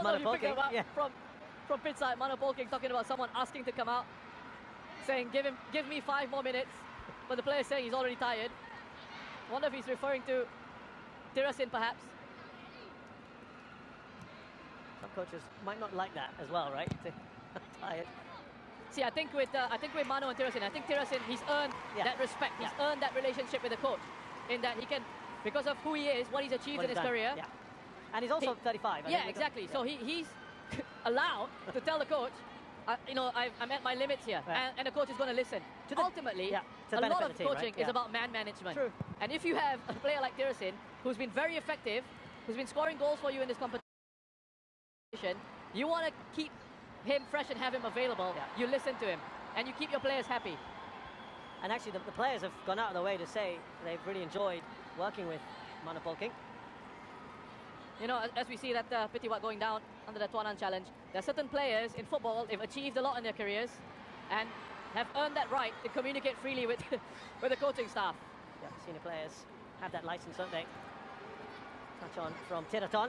Manapolking. Yeah. From pitch side, Manapolking talking about someone asking to come out, saying give me 5 more minutes, but the player is saying he's already tired. Wonder if he's referring to Tirasin perhaps. Some coaches might not like that as well, right? Tired. See, I think with Mano and Tirasin, I think Tirasin, he's earned that respect. He's earned that relationship with the coach, in that he can, because of who he is, what he's achieved in his career. Yeah. And he's also 35. Yeah, exactly. So he's allowed to tell the coach, I'm at my limits here, and the coach is going to listen. Ultimately, a lot of coaching is about man management. True. And if you have a player like Tirasin, who's been very effective, who's been scoring goals for you in this competition, you want to keep him fresh and have him available. You listen to him, and you keep your players happy. And actually, the players have gone out of the way to say they've really enjoyed working with Manapolking. You know, as we see that Pitiwat going down under the Tuanan challenge, there are certain players in football, they've achieved a lot in their careers and have earned that right to communicate freely with, with the coaching staff. Yeah, senior players have that license, don't they? Touch on from Tiraton.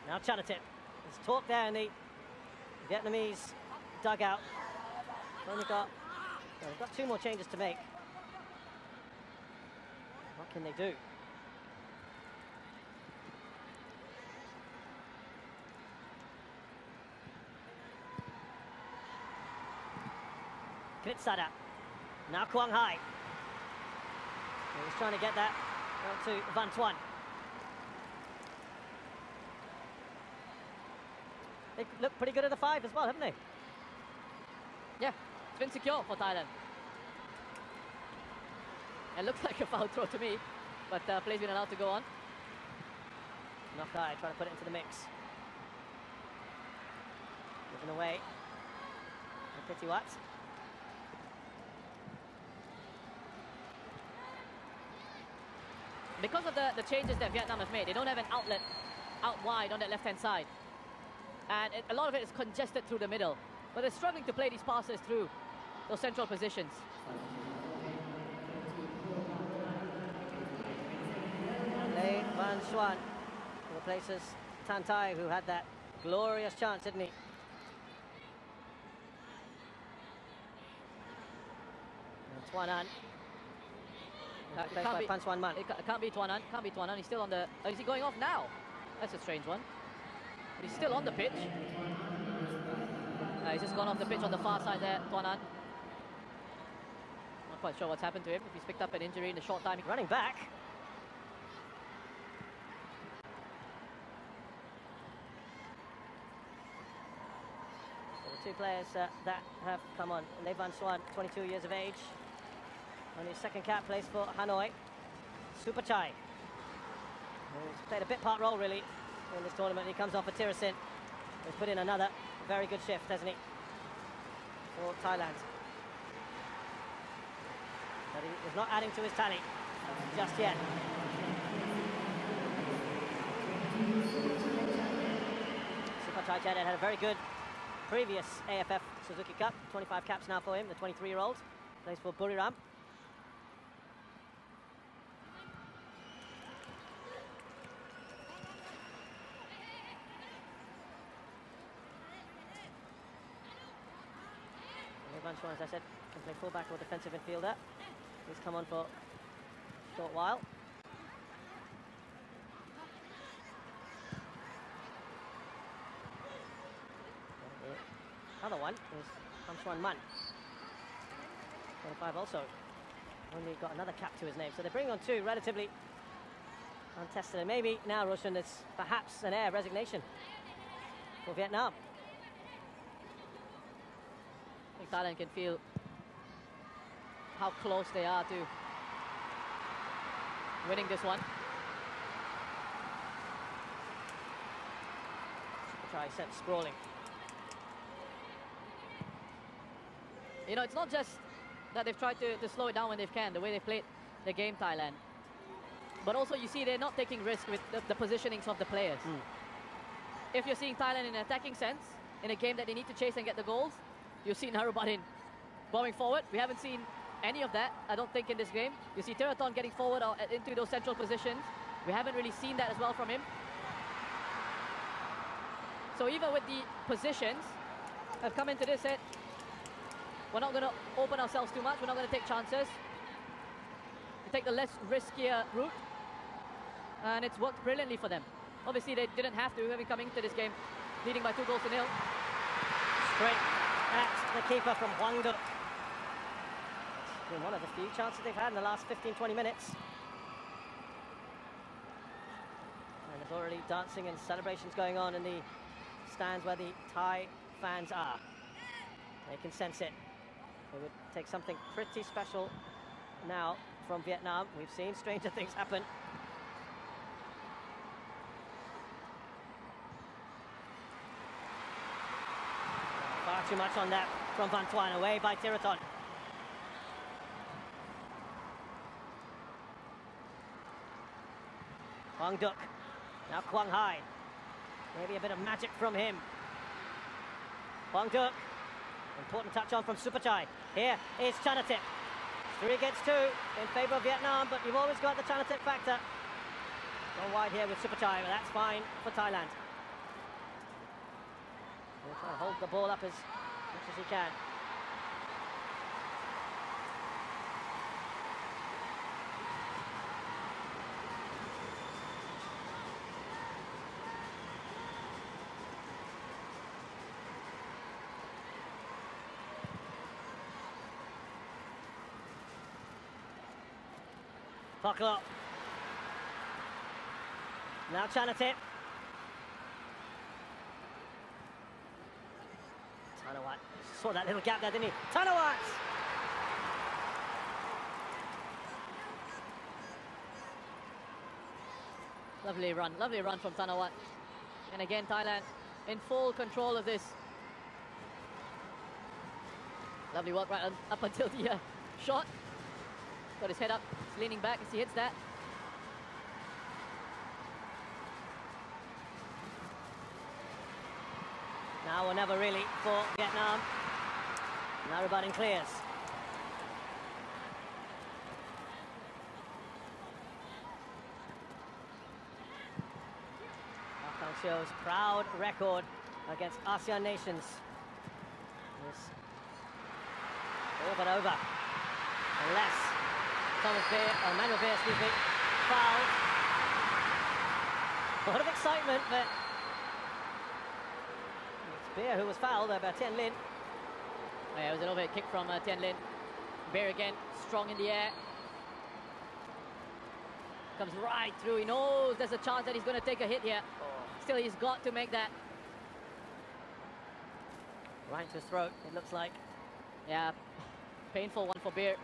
Now Chanatip. There's talk there in the Vietnamese dugout. They've got 2 more changes to make. What can they do? Kritsada. Now Quang Hai. He's trying to get that to Van Tuan. They look pretty good at the 5 as well, haven't they? Yeah, it's been secure for Thailand. It looks like a foul throw to me, but play's been allowed to go on. Nokai trying to put it into the mix. Given away. Pitiwat. Because of the changes that Vietnam have made, they don't have an outlet out wide on that left-hand side. And a lot of it is congested through the middle. But they're struggling to play these passes through those central positions. Lei Van Xuan replaces Tan Tai, who had that glorious chance, didn't he? And Tuanan. Replaced by Pan Xuan Man. It can't be Tuanan. Can't be Tuanan. He's still on the... Oh, is he going off now? That's a strange one. But he's still on the pitch. He's just gone off the pitch on the far side there, Tuanan. Not quite sure what's happened to him. If he's picked up an injury in a short time. Running back. So the 2 players that have come on. Lei Van Xuan, 22 years of age. On his 2nd cap, plays for Hanoi. Supachai. He's played a bit part role, really, in this tournament. He comes off for Tirasin. He's put in another very good shift, hasn't he, for Thailand. But he is not adding to his tally just yet. Supachai Chad had a very good previous AFF Suzuki Cup. 25 caps now for him, the 23-year-old. Plays for Buriram. As I said, can play fullback or defensive midfielder. He's come on for a short while. The other one is Pan Xuan Man. 25 also. Only got another cap to his name. So they bring on 2 relatively untested. And maybe now, Roshan, it's perhaps an air of resignation for Vietnam. I think Thailand can feel how close they are to winning this one. Try sent sprawling. You know, it's not just that they've tried to slow it down when they can, the way they played the game, Thailand. But also, you see, they're not taking risk with the positionings of the players. If you're seeing Thailand in an attacking sense, in a game that they need to chase and get the goals. You see Narubarin going forward. We haven't seen any of that, I don't think, in this game. You see Tiraton getting forward or into those central positions. We haven't really seen that as well from him. So even with the positions, I've come into this set. We're not going to open ourselves too much. We're not going to take chances. We take the less riskier route. And it's worked brilliantly for them. Obviously, they didn't have to, having come into this game leading by 2 goals to 0. Straight at the keeper from Hwang Duk. It's been one of the few chances they've had in the last 15-20 minutes. And there's already dancing and celebrations going on in the stands where the Thai fans are. They can sense it. It would take something pretty special now from Vietnam. We've seen stranger things happen. Far too much on that from Van Tuan, away by Tiraton. Hwang Duk, now Quang Hai. Maybe a bit of magic from him. Hwang Duk, important touch on from Supachai. Here is Chanatip. 3 against 2 in favour of Vietnam, but you've always got the Chanatip factor. Go wide here with Supachai, but that's fine for Thailand. He'll try to hold the ball up as much as he can. Poklo. Now Chanatip. Tanawat saw that little gap there, didn't he? Tanawat! Lovely run from Tanawat. And again, Thailand in full control of this. Lovely work right up until the shot. Got his head up, he's leaning back as he hits that. Now or never really for Vietnam. Narubarin clears. Shows proud record against ASEAN nations. This over and over. Unless Manuel Beer, excuse me, fouled. A lot of excitement, but it's Beer who was fouled by Tien Lin. Oh yeah, it was an overhead kick from Tien Lin. Beer again, strong in the air. Comes right through. He knows there's a chance that he's going to take a hit here. Still, he's got to make that. Right to his throat, it looks like. Yeah, painful one for Beer.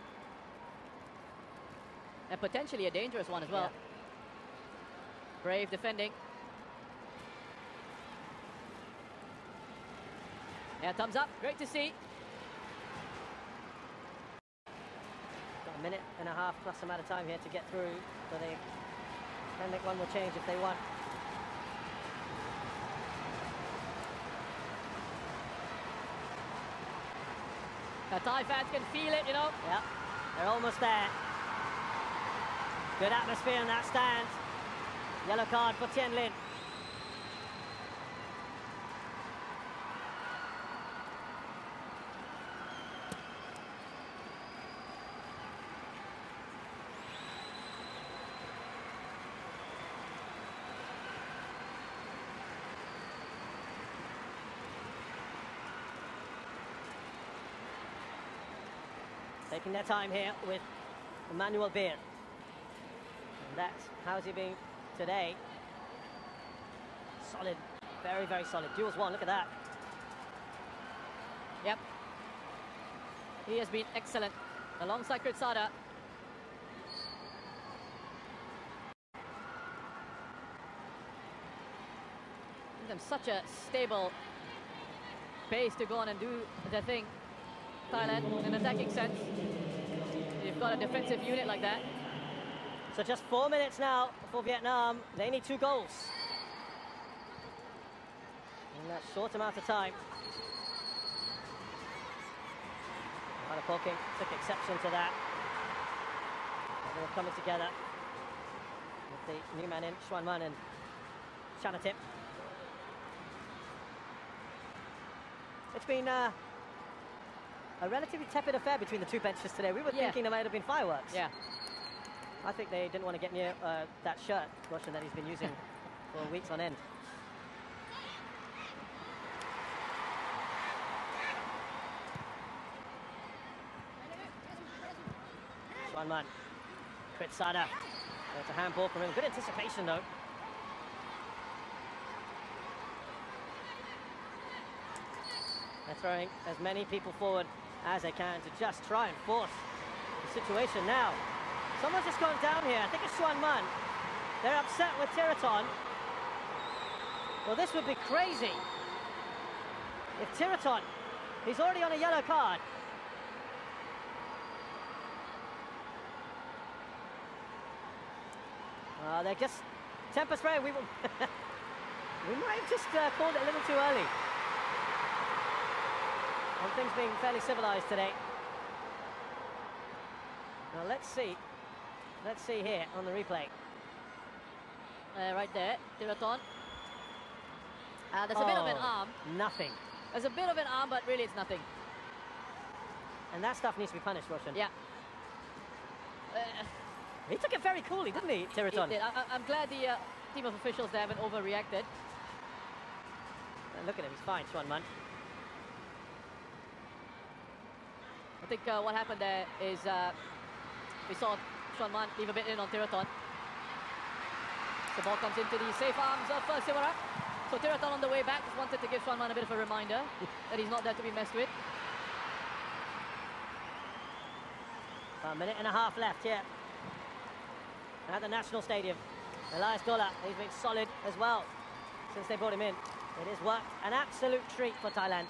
And potentially a dangerous one as well. Yeah. Brave defending. Yeah, thumbs up. Great to see. Got a minute and a half plus amount of time here to get through. So they can make one more change if they want. The Thai fans can feel it, you know. Yeah, they're almost there. Good atmosphere in that stand. Yellow card for Tien Lin. Taking their time here with Emmanuel Beer. And that's how's he been today. Solid, very, very solid. Duels one, look at that. Yep. He has been excellent alongside Kritsada. Give them such a stable pace to go on and do their thing. Thailand, in an attacking sense. You've got a defensive unit like that. So just 4 minutes now for Vietnam. They need 2 goals. in that short amount of time. Poking took exception to that. They were coming together with the new man in, Xuanman and Chanatip. It's been a relatively tepid affair between the two benches today. We were thinking there might have been fireworks. Yeah. I think they didn't want to get near that shirt, Russian, that he's been using for weeks on end. Xuanman, Kritsada. It's a handball from him. Good anticipation though. They're throwing as many people forward as they can to just try and force the situation now. Someone's just gone down here. I think it's Xuanman. They're upset with Tiraton. Well, this would be crazy if Tiraton, he's already on a yellow card. They're just temper spray. We might have just called it a little too early. And things being fairly civilized today. Now let's see. Let's see here on the replay. Right there, Tiraton. There's a bit of an arm. Nothing. There's a bit of an arm, but really it's nothing. And that stuff needs to be punished, Roshan. Yeah. He took it very coolly, didn't he, Tiraton? He did. I'm glad the team of officials they haven't overreacted. Look at him, he's fine, Xuanman. I think what happened there is we saw Xuanman leave a bit in on Tiraton. The ball comes into the safe arms of Simara. So Tiraton on the way back just wanted to give Xuanman a bit of a reminder that he's not there to be messed with. A minute and a half left here at the National Stadium. Elias Dola, he's been solid as well since they brought him in. It has worked an absolute treat for Thailand.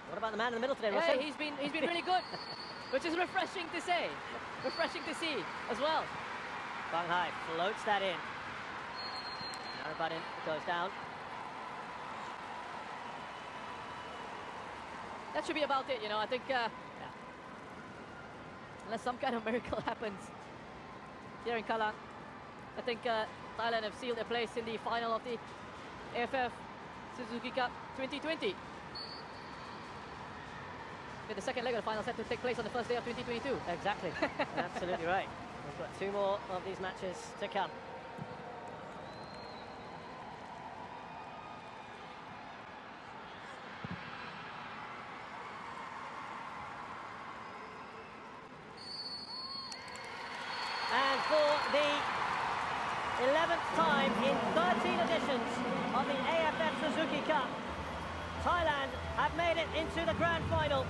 What about the man in the middle today, Russell? Hey, he's been really good, which is refreshing to say, refreshing to see as well. Bang Hai floats that in. Narabudin goes down. That should be about it, you know. I think, unless some kind of miracle happens here in Kallang, I think Thailand have sealed their place in the final of the AFF Suzuki Cup 2020. The second leg of the final set to take place on the first day of 2022. Exactly. Absolutely right. We've got two more of these matches to come. And for the 11th time in 13 editions of the AFF Suzuki Cup, Thailand have made it into the grand final,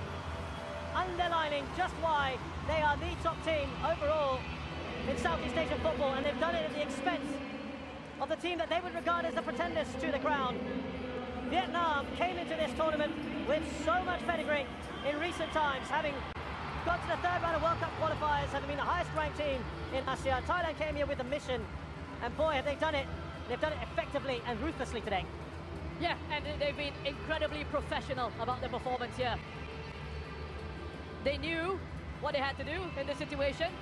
underlining just why they are the top team overall in Southeast Asian football, and they've done it at the expense of the team that they would regard as the pretenders to the crown. Vietnam came into this tournament with so much pedigree in recent times, having got to the third round of World Cup qualifiers, having been the highest ranked team in Asia. Thailand came here with a mission, and boy, have they done it. They've done it effectively and ruthlessly today. Yeah, and they've been incredibly professional about their performance here. They knew what they had to do in this situation,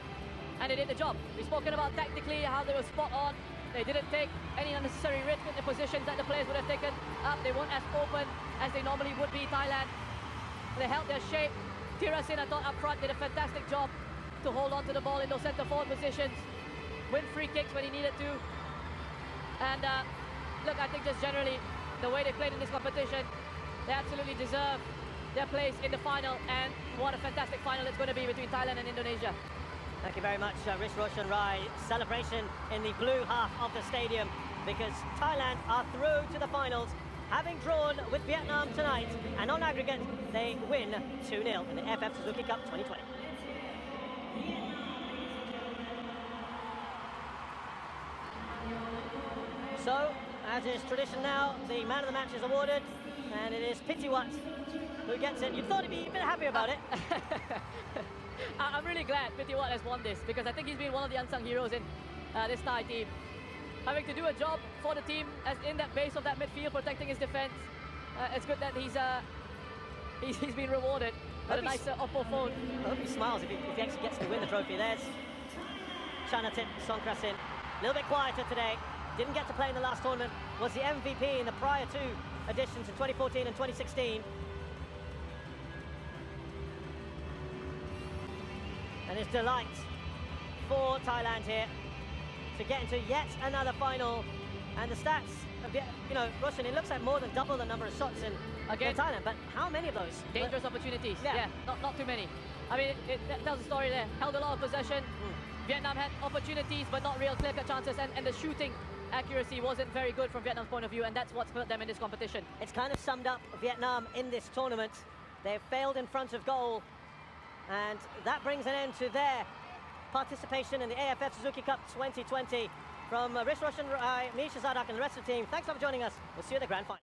and they did the job. We've spoken about tactically how they were spot on. They didn't take any unnecessary risk in the positions that the players would have taken up. They weren't as open as they normally would be, Thailand. They held their shape. Tirasin, I thought, up front did a fantastic job to hold on to the ball in those centre-forward positions, win free kicks when he needed to. And look, I think just generally, the way they played in this competition, they absolutely deserve their place in the final, and what a fantastic final it's going to be between Thailand and Indonesia. Thank you very much, Rish Roshan Rai. Celebration in the blue half of the stadium, because Thailand are through to the finals, having drawn with Vietnam tonight, and on aggregate, they win 2-0 in the AFF Suzuki Cup 2020. So, as is tradition now, the man of the match is awarded, and it is Pitiwat who gets it. You thought he'd be a bit happy about it. I'm really glad Pitiwat has won this, because I think he's been one of the unsung heroes in this Thai team. Having to do a job for the team as in that base of that midfield, protecting his defense. It's good that he's been rewarded with a nice oppo phone. I hope he smiles if he actually gets to win the trophy. There's Chanatit Songkrasin. A little bit quieter today. Didn't get to play in the last tournament. Was the MVP in the prior two editions in 2014 and 2016. And it's delight for Thailand here to get into yet another final. And the stats, you know, Roshan, it looks like more than double the number of shots in Thailand. But how many of those? Dangerous opportunities. Yeah, not too many. I mean, it tells the story there. Held a lot of possession. Vietnam had opportunities, but not real clear-cut chances. And the shooting accuracy wasn't very good from Vietnam's point of view. And that's what's hurt them in this competition. It's kind of summed up Vietnam in this tournament. They've failed in front of goal. And that brings an end to their participation in the AFF Suzuki Cup 2020. From Rish Roshan, Misha Zadak and the rest of the team, thanks for joining us. We'll see you at the grand final.